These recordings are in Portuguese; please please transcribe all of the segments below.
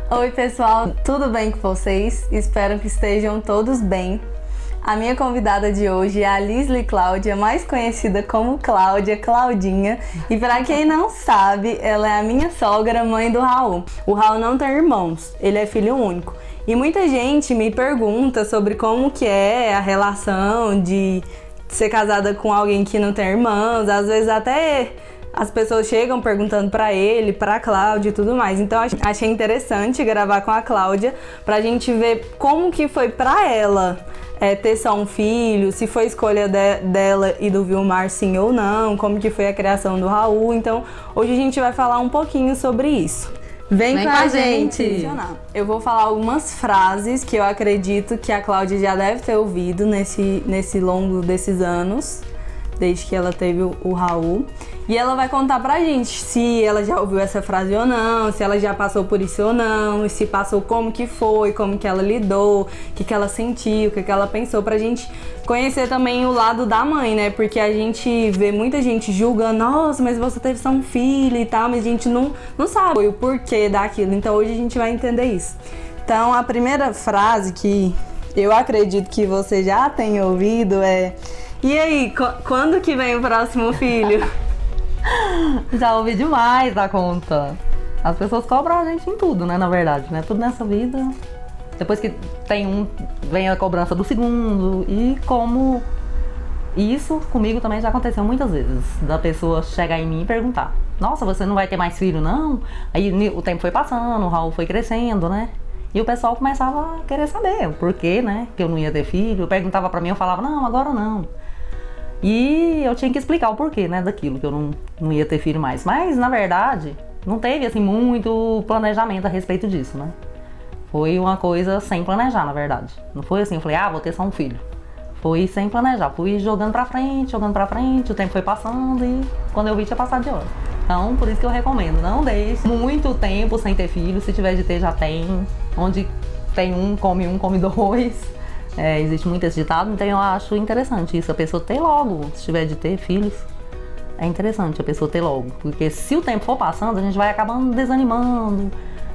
Oi pessoal, tudo bem com vocês? Espero que estejam todos bem. A minha convidada de hoje é a Lisli Cláudia, mais conhecida como Cláudia, Claudinha. E para quem não sabe, ela é a minha sogra, mãe do Raul. O Raul não tem irmãos, ele é filho único. E muita gente me pergunta sobre como que é a relação de ser casada com alguém que não tem irmãos. Às vezes até as pessoas chegam perguntando pra ele, pra Cláudia e tudo mais. Então achei interessante gravar com a Cláudia pra gente ver como que foi pra ela ter só um filho, se foi escolha dela e do Vilmar sim ou não, como que foi a criação do Raul. Então hoje a gente vai falar um pouquinho sobre isso. Vem com a gente! Eu vou falar algumas frases que eu acredito que a Cláudia já deve ter ouvido nesse longo desses anos, desde que ela teve o Raul. E ela vai contar pra gente se ela já ouviu essa frase ou não, se ela já passou por isso ou não, e se passou, como que foi, como que ela lidou, o que ela sentiu, o que ela pensou, pra gente conhecer também o lado da mãe, né? Porque a gente vê muita gente julgando, nossa, mas você teve só um filho e tal, mas a gente não sabe o porquê daquilo. Então hoje a gente vai entender isso. Então a primeira frase que eu acredito que você já tenha ouvido é: e aí, quando que vem o próximo filho? Já ouvi demais da conta. As pessoas cobram a gente em tudo, né, na verdade, né? Tudo nessa vida. Depois que vem a cobrança do segundo. E como isso comigo também já aconteceu muitas vezes. Da pessoa chegar em mim e perguntar: nossa, você não vai ter mais filho, não? Aí o tempo foi passando, o Raul foi crescendo, né? E o pessoal começava a querer saber o porquê, né? Que eu não ia ter filho. Eu perguntava pra mim, eu falava: não, agora não. E eu tinha que explicar o porquê, né, daquilo, que eu não ia ter filho mais. Mas, na verdade, não teve, assim, muito planejamento a respeito disso, né? Foi uma coisa sem planejar, na verdade. Não foi assim, eu falei, vou ter só um filho. Foi sem planejar, fui jogando pra frente, o tempo foi passando e quando eu vi tinha passado de hora. Então, por isso que eu recomendo, não deixe muito tempo sem ter filho. Se tiver de ter, já tem. Onde tem um, come dois. Existe muito esse ditado, então eu acho interessante isso, a pessoa ter logo, se tiver de ter filhos, é interessante a pessoa ter logo, porque se o tempo for passando, a gente vai acabando desanimando,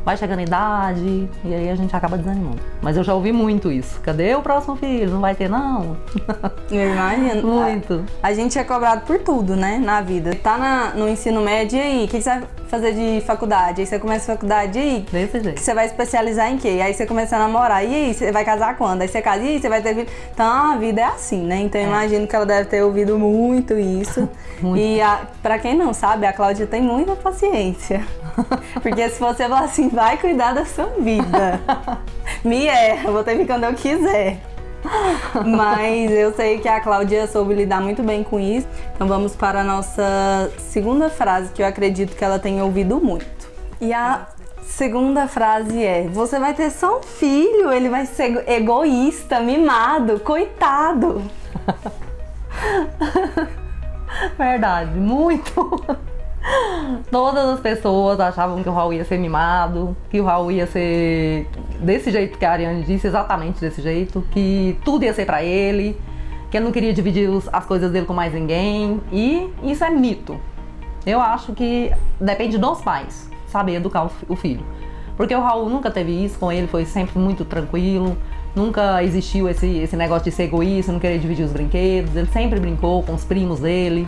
vai chegando a idade, e aí a gente acaba desanimando. Mas eu já ouvi muito isso, cadê o próximo filho? Não vai ter não? Eu imagino. Muito. A gente é cobrado por tudo, né, na vida. Tá no ensino médio, e aí, o que você vai fazer de faculdade? Aí você começa a faculdade, e aí? Desse jeito. Você vai especializar em quê? Aí você começa a namorar, e aí? Você vai casar quando? Aí você casa, e aí? Você vai ter filho? Então a vida é assim, né? Então eu imagino que ela deve ter ouvido muito isso. Muito. E pra quem não sabe, a Cláudia tem muita paciência. Porque se você falar assim, vai cuidar da sua vida, me erra, eu vou ter que ir quando eu quiser. Mas eu sei que a Cláudia soube lidar muito bem com isso. Então vamos para a nossa segunda frase, que eu acredito que ela tenha ouvido muito. E a segunda frase é: você vai ter só um filho, ele vai ser egoísta, mimado, coitado. Verdade, muito. Todas as pessoas achavam que o Raul ia ser mimado, que o Raul ia ser desse jeito que a Ariane disse, exatamente desse jeito, que tudo ia ser pra ele, que ele não queria dividir as coisas dele com mais ninguém. E isso é mito. Eu acho que depende dos pais saber educar o filho, porque o Raul nunca teve isso com ele, foi sempre muito tranquilo. Nunca existiu esse negócio de ser egoísta, não querer dividir os brinquedos. Ele sempre brincou com os primos dele,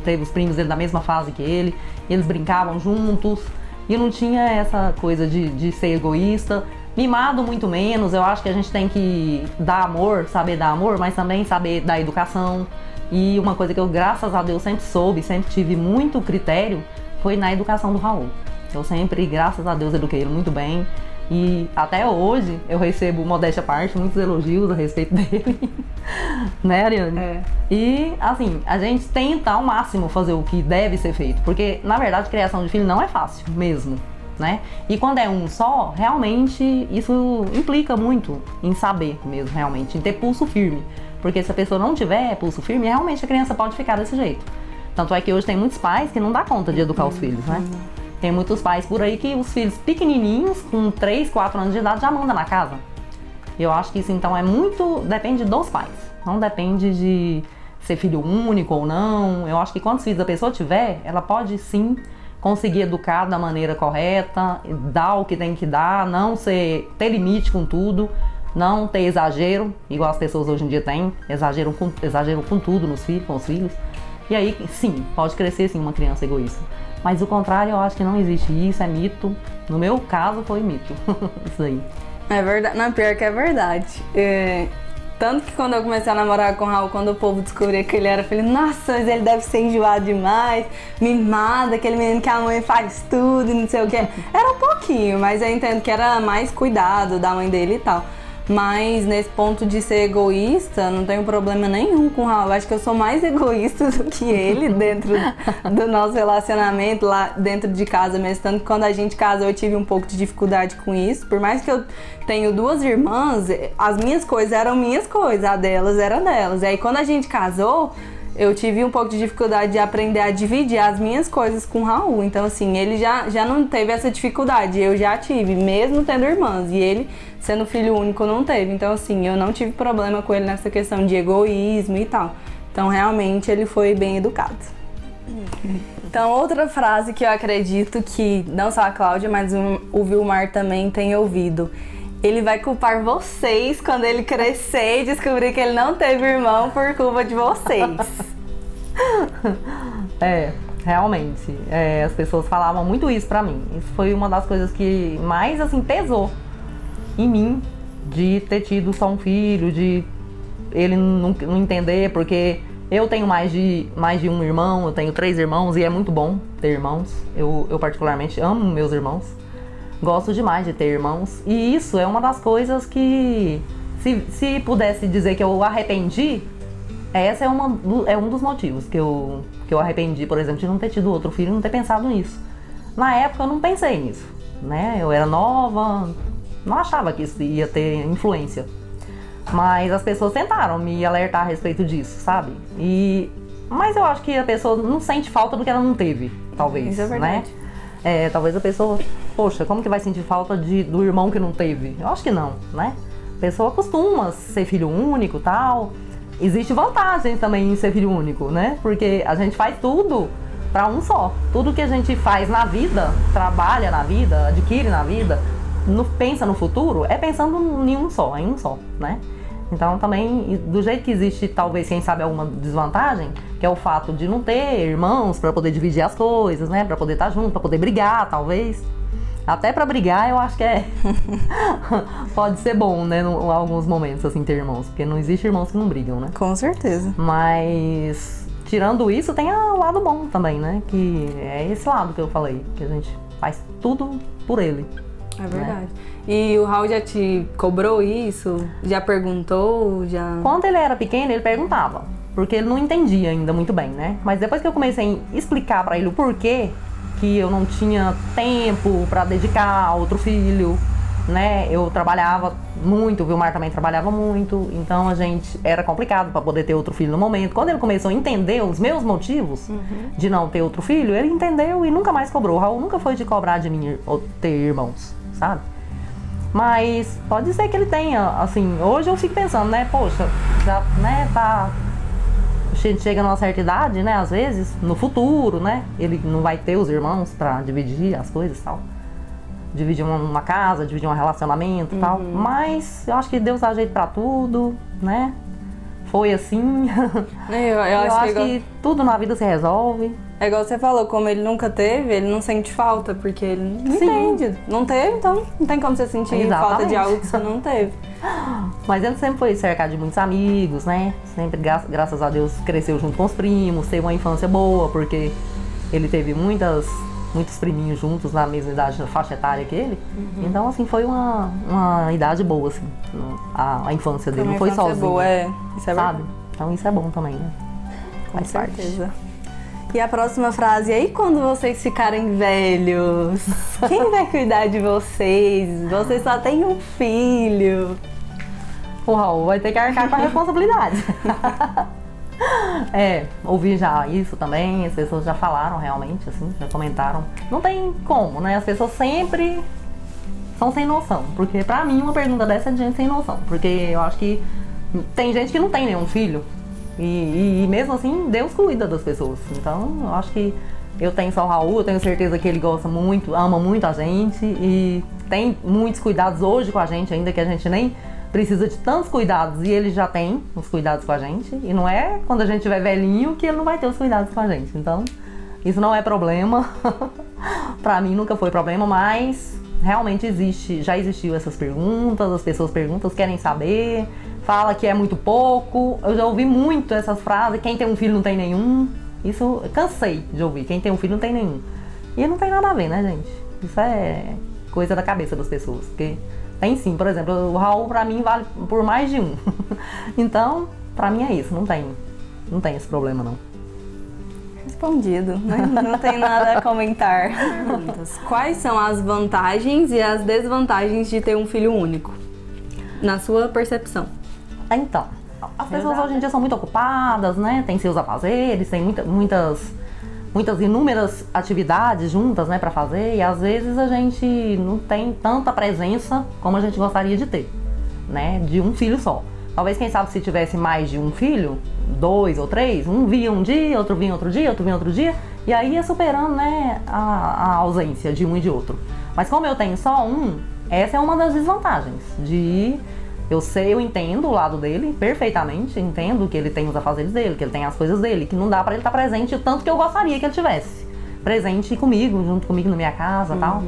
teve os primos dele da mesma fase que ele, e eles brincavam juntos, e não tinha essa coisa de ser egoísta. Mimado muito menos. Eu acho que a gente tem que dar amor, saber dar amor, mas também saber dar educação. E uma coisa que eu, graças a Deus, sempre soube, sempre tive muito critério, foi na educação do Raul. Eu sempre, graças a Deus, eduquei ele muito bem. E até hoje eu recebo, modéstia à parte, muitos elogios a respeito dele. Né, Ariane? E assim, a gente tenta ao máximo fazer o que deve ser feito, porque na verdade criação de filho não é fácil mesmo, né? E quando é um só, realmente isso implica muito em saber mesmo, realmente, em ter pulso firme. Porque se a pessoa não tiver pulso firme, realmente a criança pode ficar desse jeito. Tanto é que hoje tem muitos pais que não dá conta de educar os filhos, né? Tem muitos pais por aí que os filhos pequenininhos, com 3, 4 anos de idade, já mandam na casa. Eu acho que isso então é muito, depende dos pais, não depende de ser filho único ou não. Eu acho que quantos filhos a pessoa tiver, ela pode sim conseguir educar da maneira correta, dar o que tem que dar, não ter limite com tudo, não ter exagero, igual as pessoas hoje em dia têm, exagero com tudo com os filhos. E aí sim, pode crescer sim uma criança egoísta. Mas o contrário, eu acho que não existe isso, é mito. No meu caso foi mito, isso aí. É verdade, não, pior que é verdade. Tanto que quando eu comecei a namorar com o Raul, quando o povo descobria que ele era filho, nossa, mas ele deve ser enjoado demais, mimado, aquele menino que a mãe faz tudo e não sei o que. Era um pouquinho, mas eu entendo que era mais cuidado da mãe dele e tal. Mas nesse ponto de ser egoísta, não tenho problema nenhum com o Raul. Eu acho que eu sou mais egoísta do que ele dentro do nosso relacionamento, lá dentro de casa mesmo. Tanto que quando a gente casou eu tive um pouco de dificuldade com isso. Por mais que eu tenho 2 irmãs, as minhas coisas eram minhas coisas, a delas era delas. E aí quando a gente casou, eu tive um pouco de dificuldade de aprender a dividir as minhas coisas com o Raul. Então assim, ele já não teve essa dificuldade, eu já tive, mesmo tendo irmãs. E ele, sendo filho único, não teve. Então assim, eu não tive problema com ele nessa questão de egoísmo e tal. Então realmente ele foi bem educado. Então outra frase que eu acredito que não só a Cláudia, mas o Vilmar também tem ouvido: ele vai culpar vocês quando ele crescer e descobrir que ele não teve irmão por culpa de vocês. Realmente. As pessoas falavam muito isso pra mim. Isso foi uma das coisas que mais, assim, pesou em mim, de ter tido só um filho, de ele não entender, porque eu tenho mais de um irmão, eu tenho 3 irmãos e é muito bom ter irmãos. Eu particularmente amo meus irmãos. Gosto demais de ter irmãos. E isso é uma das coisas que, se pudesse dizer que eu arrependi, essa é um dos motivos que eu arrependi, por exemplo, de não ter tido outro filho e não ter pensado nisso. Na época eu não pensei nisso, né? Eu era nova, não achava que isso ia ter influência. Mas as pessoas tentaram me alertar a respeito disso, sabe? Mas eu acho que a pessoa não sente falta do que ela não teve, talvez, isso é verdade. Né? Talvez a pessoa, poxa, como que vai sentir falta do irmão que não teve? Eu acho que não, né? A pessoa costuma ser filho único e tal. Existe vantagem também em ser filho único, né? Porque a gente faz tudo pra um só. Tudo que a gente faz na vida, trabalha na vida, adquire na vida, pensa no futuro, é pensando em um só, né? Então também, do jeito que existe, talvez, quem sabe, alguma desvantagem, que é o fato de não ter irmãos para poder dividir as coisas, né? Para poder estar junto, para poder brigar, talvez. Até para brigar, eu acho que pode ser bom, né? Em alguns momentos, assim, ter irmãos. Porque não existe irmãos que não brigam, né? Com certeza. Mas, tirando isso, tem o lado bom também, né? Que é esse lado que eu falei, que a gente faz tudo por ele. É verdade. Né? E o Raul já te cobrou isso? Já perguntou? Quando ele era pequeno, ele perguntava. Porque ele não entendia ainda muito bem, né? Mas depois que eu comecei a explicar pra ele o porquê que eu não tinha tempo pra dedicar a outro filho, né? Eu trabalhava muito, o Vilmar também trabalhava muito. Então era complicado pra poder ter outro filho no momento. Quando ele começou a entender os meus motivos de não ter outro filho, ele entendeu e nunca mais cobrou. O Raul nunca foi de cobrar de mim ter irmãos, sabe? Mas pode ser que ele tenha, assim, hoje eu fico pensando, né, poxa, já, né, a gente chega numa certa idade, né, às vezes, no futuro, né, ele não vai ter os irmãos pra dividir as coisas e tal. Dividir uma casa, dividir um relacionamento e tal. Mas eu acho que Deus dá jeito pra tudo, né, foi assim. Eu acho que tudo na vida se resolve. É igual você falou, como ele nunca teve, ele não sente falta, porque ele não entende. Não teve, então não tem como você sentir falta de algo que você não teve. Mas ele sempre foi cercado de muitos amigos, né? Sempre, graças a Deus, cresceu junto com os primos, teve uma infância boa, porque ele teve muitos priminhos juntos na mesma idade, na faixa etária que ele. Então, assim, foi uma idade boa, assim, a infância dele. Não foi sozinho. Boa, isso é sabe? Então isso é bom também, né? Com certeza. E a próxima frase, aí quando vocês ficarem velhos, quem vai cuidar de vocês? Vocês só têm um filho. O Raul vai ter que arcar com a responsabilidade. Ouvi já isso também, as pessoas já falaram realmente, assim, já comentaram. Não tem como, né? As pessoas sempre são sem noção. Porque pra mim uma pergunta dessa é de gente sem noção. Porque eu acho que tem gente que não tem nenhum filho. E mesmo assim, Deus cuida das pessoas. Então, eu acho que eu tenho só o Raul, eu tenho certeza que ele gosta muito, ama muito a gente. E tem muitos cuidados hoje com a gente ainda, que a gente nem precisa de tantos cuidados. E ele já tem os cuidados com a gente. E não é quando a gente tiver velhinho que ele não vai ter os cuidados com a gente. Então, isso não é problema. Pra mim nunca foi problema, mas realmente já existiu essas perguntas, as pessoas perguntam, querem saber, fala que é muito pouco. Eu já ouvi muito essas frases, quem tem um filho não tem nenhum. Isso eu cansei de ouvir, quem tem um filho não tem nenhum. E não tem nada a ver, né, gente? Isso é coisa da cabeça das pessoas, porque tem sim, por exemplo, o Raul pra mim vale por mais de um. Então, pra mim é isso, não tem esse problema não. Respondido, não tem nada a comentar. Quais são as vantagens e as desvantagens de ter um filho único, na sua percepção? Então, as pessoas hoje em dia são muito ocupadas, né? Tem seus afazeres, tem muitas inúmeras atividades juntas, né, pra fazer, e às vezes a gente não tem tanta presença como a gente gostaria de ter, né? De um filho só. Talvez, quem sabe, se tivesse mais de um filho, 2 ou 3, um vinha um dia, outro vinha outro dia, outro vinha outro dia, e aí ia superando, né, a ausência de um e de outro. Mas como eu tenho só um, essa é uma das desvantagens. Eu entendo o lado dele perfeitamente, entendo que ele tem os afazeres dele, que ele tem as coisas dele, que não dá pra ele estar presente o tanto que eu gostaria que ele tivesse. Presente comigo, junto comigo na minha casa e tal.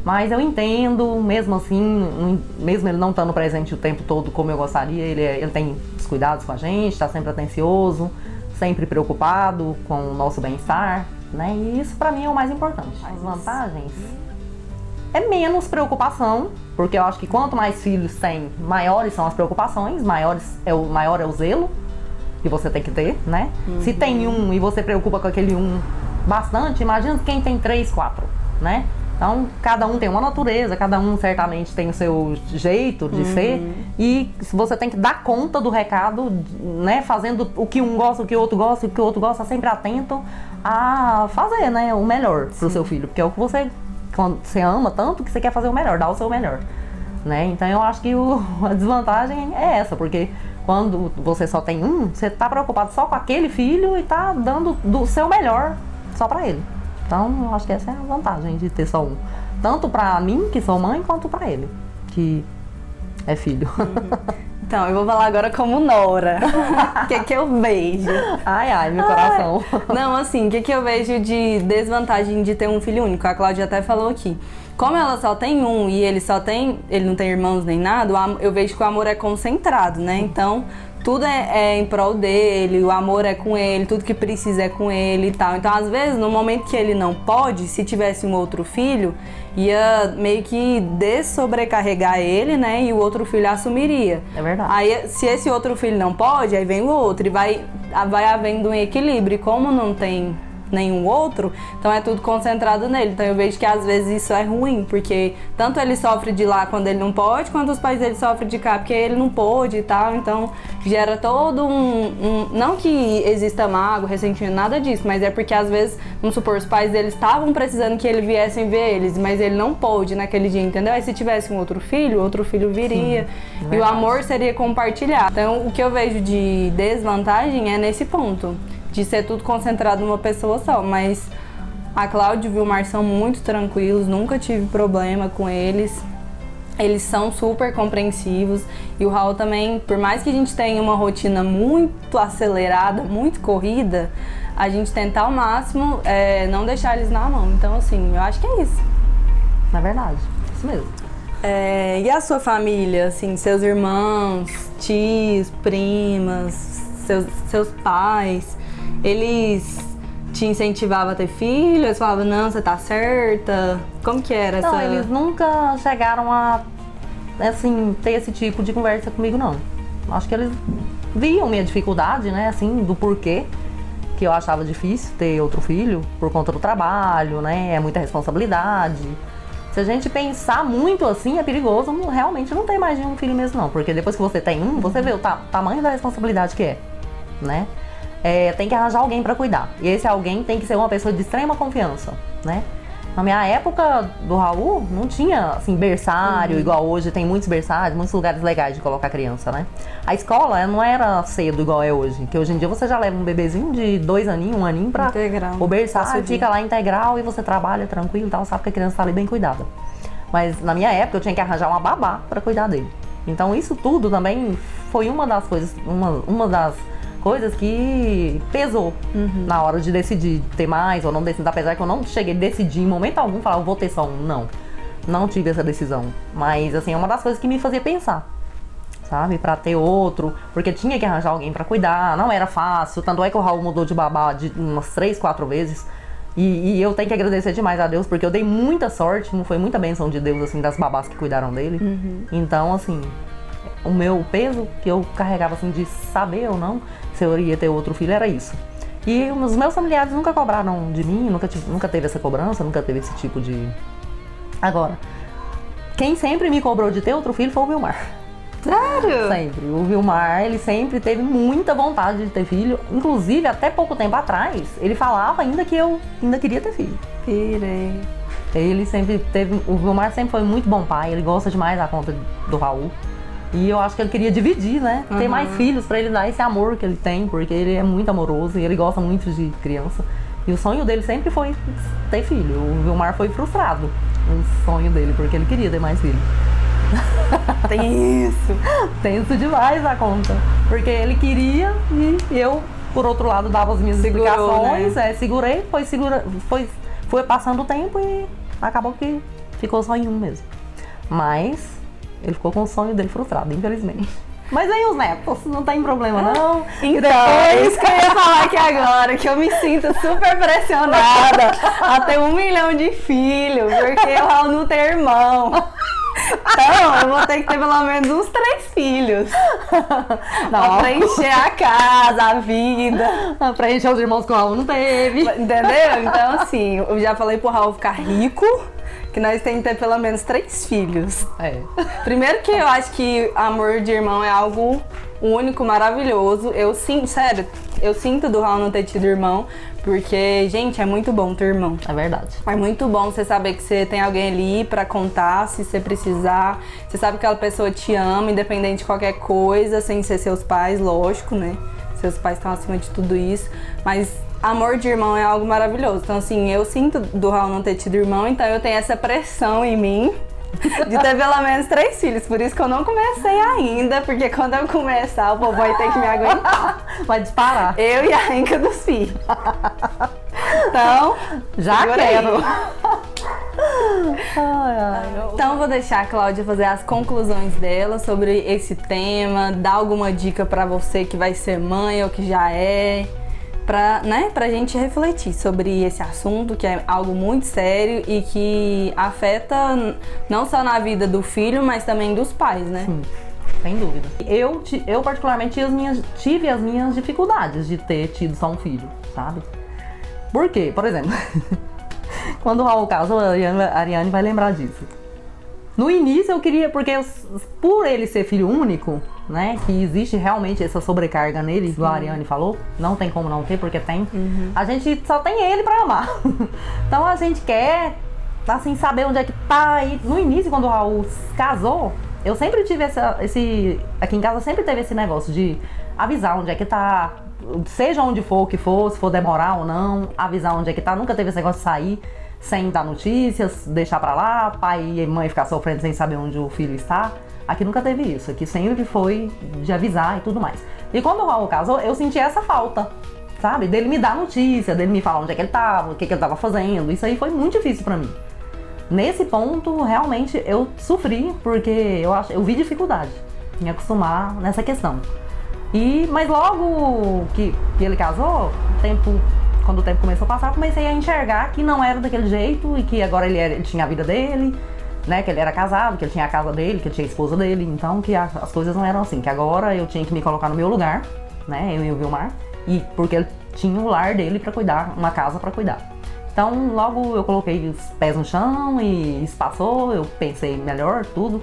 Mas eu entendo, mesmo assim, mesmo ele não estando presente o tempo todo como eu gostaria, ele tem os cuidados com a gente, está sempre atencioso, sempre preocupado com o nosso bem-estar, né? E isso pra mim é o mais importante. As vantagens é menos preocupação, porque eu acho que quanto mais filhos tem, maiores são as preocupações, maior é o zelo que você tem que ter, né? Se tem um e você preocupa com aquele um bastante, imagina quem tem 3, 4, né? Então, cada um tem uma natureza, cada um certamente tem o seu jeito de ser, e você tem que dar conta do recado, né, fazendo o que um gosta, o que o outro gosta, e o que o outro gosta, sempre atento a fazer, né, o melhor pro seu filho, porque é o que quando você ama tanto, que você quer fazer o melhor, dar o seu melhor, né? Então eu acho que a desvantagem é essa, porque quando você só tem um, você tá preocupado só com aquele filho e tá dando do seu melhor só pra ele. Então, eu acho que essa é a vantagem de ter só um. Tanto pra mim, que sou mãe, quanto pra ele, que é filho. Então, eu vou falar agora como nora. O que eu vejo? Ai, meu coração. Não, assim, o que eu vejo de desvantagem de ter um filho único? A Cláudia até falou aqui. Como ela só tem um e ele não tem irmãos nem nada, eu vejo que o amor é concentrado, né? Então, tudo é em prol dele, o amor é com ele, tudo que precisa é com ele e tal. Então, às vezes, no momento que ele não pode, se tivesse um outro filho, ia meio que dessobrecarregar ele, né? E o outro filho assumiria. É verdade. Aí, se esse outro filho não pode, aí vem o outro e vai havendo um equilíbrio. E como não tem nenhum outro, então é tudo concentrado nele. Então eu vejo que às vezes isso é ruim, porque tanto ele sofre de lá quando ele não pode, quanto os pais dele sofrem de cá porque ele não pôde e tal. Então gera todo não que exista mágoa, ressentimento, nada disso, mas é porque às vezes, vamos supor, os pais dele estavam precisando que ele viessem ver eles, mas ele não pôde naquele dia, entendeu? Aí se tivesse um outro filho viria. Sim, e o amor seria compartilhado. Então o que eu vejo de desvantagem é nesse ponto, de ser tudo concentrado numa pessoa só, mas a Cláudia e o Vilmar são muito tranquilos, nunca tive problema com eles. Eles são super compreensivos, e o Raul também, por mais que a gente tenha uma rotina muito acelerada, muito corrida, a gente tenta ao máximo não deixar eles na mão. Então, assim, eu acho que é isso. Na verdade, isso mesmo. E a sua família, assim, seus irmãos, tios, primas, seus pais, eles te incentivavam a ter filho? Eles falavam, não, você tá certa? Como que era essa... Não, eles nunca chegaram a, assim, ter esse tipo de conversa comigo, não. Acho que eles viam minha dificuldade, né, assim, do porquê que eu achava difícil ter outro filho, por conta do trabalho, né, é muita responsabilidade. Se a gente pensar muito assim, é perigoso realmente não ter mais de um filho mesmo, não. Porque depois que você tem um, você vê o tamanho da responsabilidade que é, né? Tem que arranjar alguém pra cuidar. E esse alguém tem que ser uma pessoa de extrema confiança, né? Na minha época do Raul, não tinha, assim, berçário, igual hoje. Tem muitos berçários, muitos lugares legais de colocar criança, né? A escola ela não era cedo igual é hoje. Que hoje em dia você já leva um bebezinho de 2 aninhos, 1 aninho pra... Integral. O berçário fica lá integral e você trabalha tranquilo e tal. Sabe que a criança tá ali bem cuidada. Mas na minha época eu tinha que arranjar uma babá pra cuidar dele. Então isso tudo também foi uma das coisas, uma das coisas que pesou na hora de decidir ter mais ou não decidir. Apesar que eu não cheguei a decidir em momento algum, falar, eu vou ter só um. Não tive essa decisão. Mas assim, é uma das coisas que me fazia pensar, sabe? Pra ter outro, porque tinha que arranjar alguém pra cuidar, não era fácil. Tanto é que o Raul mudou de babá de umas 3, 4 vezes. E eu tenho que agradecer demais a Deus, porque eu dei muita sorte, foi muita bênção de Deus, assim, das babás que cuidaram dele. Então, assim, o meu peso que eu carregava, assim, de saber ou não se eu ia ter outro filho, era isso. E os meus familiares nunca cobraram de mim, nunca teve essa cobrança, nunca teve esse tipo de... Agora, quem sempre me cobrou de ter outro filho foi o Vilmar. Sério? Sempre. O Vilmar, ele sempre teve muita vontade de ter filho. Inclusive, até pouco tempo atrás, ele falava ainda que eu ainda queria ter filho. Pirei. Ele sempre teve... O Vilmar sempre foi muito bom pai, ele gosta demais da conta do Raul. E eu acho que ele queria dividir, né? Ter mais filhos pra ele dar esse amor que ele tem, porque ele é muito amoroso e ele gosta muito de criança. E o sonho dele sempre foi ter filho. O Vilmar foi frustrado, o sonho dele, porque ele queria ter mais filho. Tem isso. Tenso demais a conta. Porque ele queria e eu, por outro lado, dava as minhas explicações, né? Segurei, foi passando o tempo e acabou que ficou só em um mesmo. Mas ele ficou com o sonho dele frustrado, infelizmente. Mas aí os netos, não tem problema não. Então, é isso que eu ia falar aqui agora, que eu me sinto super pressionada a ter 1 milhão de filhos, porque o Raul não tem irmão. Então, eu vou ter que ter pelo menos uns 3 filhos. Pra preencher a casa, a vida. Pra preencher os irmãos que o Raul não teve. Entendeu? Então, assim, eu já falei pro Raul ficar rico, que nós temos que ter pelo menos 3 filhos. Primeiro que eu acho que amor de irmão é algo único, maravilhoso. Eu sinto, sério, eu sinto do Raul não ter tido irmão, porque, gente, é muito bom ter irmão. É verdade. É muito bom você saber que você tem alguém ali pra contar, se você precisar. Você sabe que aquela pessoa te ama, independente de qualquer coisa, sem ser seus pais, lógico, né? Seus pais estão acima de tudo isso. Mas amor de irmão é algo maravilhoso. Então, assim, eu sinto do Raul não ter tido irmão, então eu tenho essa pressão em mim de ter pelo menos 3 filhos. Por isso que eu não comecei ainda, porque quando eu começar, o povo vai ter que me aguentar. Vai disparar. Eu e a renca dos filhos. Então, já quero. Então, vou deixar a Cláudia fazer as conclusões dela sobre esse tema, dar alguma dica pra você que vai ser mãe ou que já é. Pra gente refletir sobre esse assunto, que é algo muito sério e que afeta não só na vida do filho, mas também dos pais, né? Sim, sem dúvida. Eu particularmente tive as minhas dificuldades de ter tido só um filho, sabe? Por quê? Por exemplo, quando o Raul casou, a Ariane vai lembrar disso. No início eu queria, porque por ele ser filho único, né, que existe realmente essa sobrecarga nele, igual a Ariane falou, não tem como não ter, porque tem. A gente só tem ele pra amar. Então a gente quer, assim, saber onde é que tá. E no início, quando o Raul casou, eu sempre tive aqui em casa sempre teve esse negócio de avisar onde é que tá, seja onde for que for, se for demorar ou não, avisar onde é que tá. Nunca teve esse negócio de sair sem dar notícias, deixar pra lá, pai e mãe ficar sofrendo sem saber onde o filho está. Aqui nunca teve isso, aqui sempre foi de avisar e tudo mais. E quando o Raul casou, eu senti essa falta, sabe? Dele me dar notícia, dele me falar onde é que ele tava, o que ele tava fazendo. Isso aí foi muito difícil pra mim. Nesse ponto, realmente, eu sofri, porque eu vi dificuldade em acostumar nessa questão. Mas logo que ele casou, quando o tempo começou a passar, eu comecei a enxergar que não era daquele jeito e que agora ele tinha a vida dele, né? Que ele era casado, que ele tinha a casa dele, que ele tinha a esposa dele. Então que as coisas não eram assim, que agora eu tinha que me colocar no meu lugar, né? Eu e o Vilmar, porque ele tinha o lar dele pra cuidar, uma casa pra cuidar. Então logo eu coloquei os pés no chão e isso passou, eu pensei melhor tudo,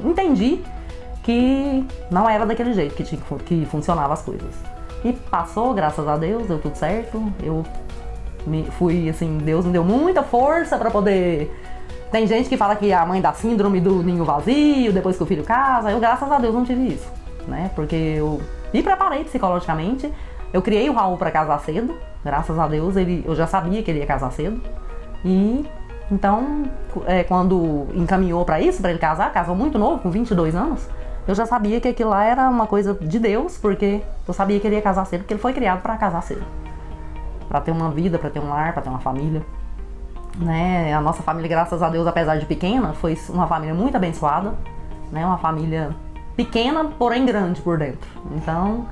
entendi que não era daquele jeito que funcionavam as coisas. E passou, graças a Deus, deu tudo certo. Eu Fui, assim, Deus me deu muita força pra poder... Tem gente que fala que a mãe dá síndrome do ninho vazio, depois que o filho casa. Eu, graças a Deus, não tive isso, né? Porque eu me preparei psicologicamente. Eu criei o Raul pra casar cedo. Graças a Deus, eu já sabia que ele ia casar cedo. E, então, quando encaminhou pra isso, pra ele casar, casou muito novo, com 22 anos. Eu já sabia que aquilo lá era uma coisa de Deus, porque eu sabia que ele ia casar cedo, porque ele foi criado pra casar cedo. Pra ter uma vida, pra ter um lar, pra ter uma família. Né? A nossa família, graças a Deus, apesar de pequena, foi uma família muito abençoada, né? Uma família pequena, porém grande por dentro. Então,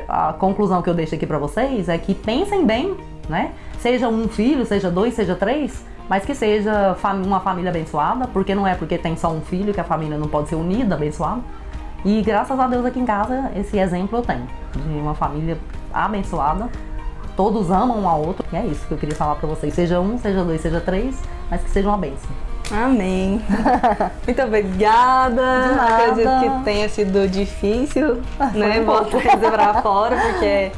a conclusão que eu deixo aqui pra vocês é que pensem bem, né? Seja um filho, seja 2, seja 3, mas que seja uma família abençoada, porque não é porque tem só um filho que a família não pode ser unida, abençoada. E graças a Deus aqui em casa, esse exemplo eu tenho, de uma família abençoada. Todos amam um ao outro. E é isso que eu queria falar pra vocês. Seja um, seja 2, seja 3, mas que seja uma bênção. Amém. Muito obrigada. De nada. Acredito que tenha sido difícil, né? Botar isso pra fora, porque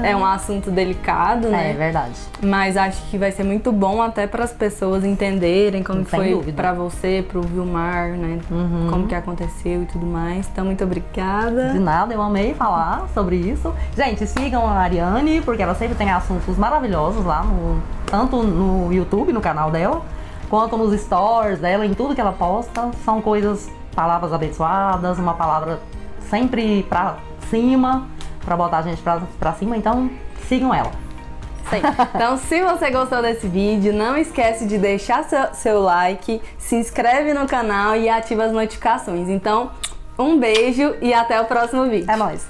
é um assunto delicado, né? É verdade. Mas acho que vai ser muito bom até para as pessoas entenderem como Sem foi dúvida. pra você, pro Vilmar, né? Como que aconteceu e tudo mais. Então, muito obrigada. De nada, eu amei falar sobre isso. Gente, sigam a Ariane, porque ela sempre tem assuntos maravilhosos lá, tanto no YouTube, no canal dela, quanto nos stories dela, em tudo que ela posta. São palavras abençoadas, uma palavra sempre pra cima, pra botar a gente pra cima. Então, sigam ela. Então, se você gostou desse vídeo, não esquece de deixar seu like, se inscreve no canal e ativa as notificações. Então, um beijo e até o próximo vídeo. É nóis!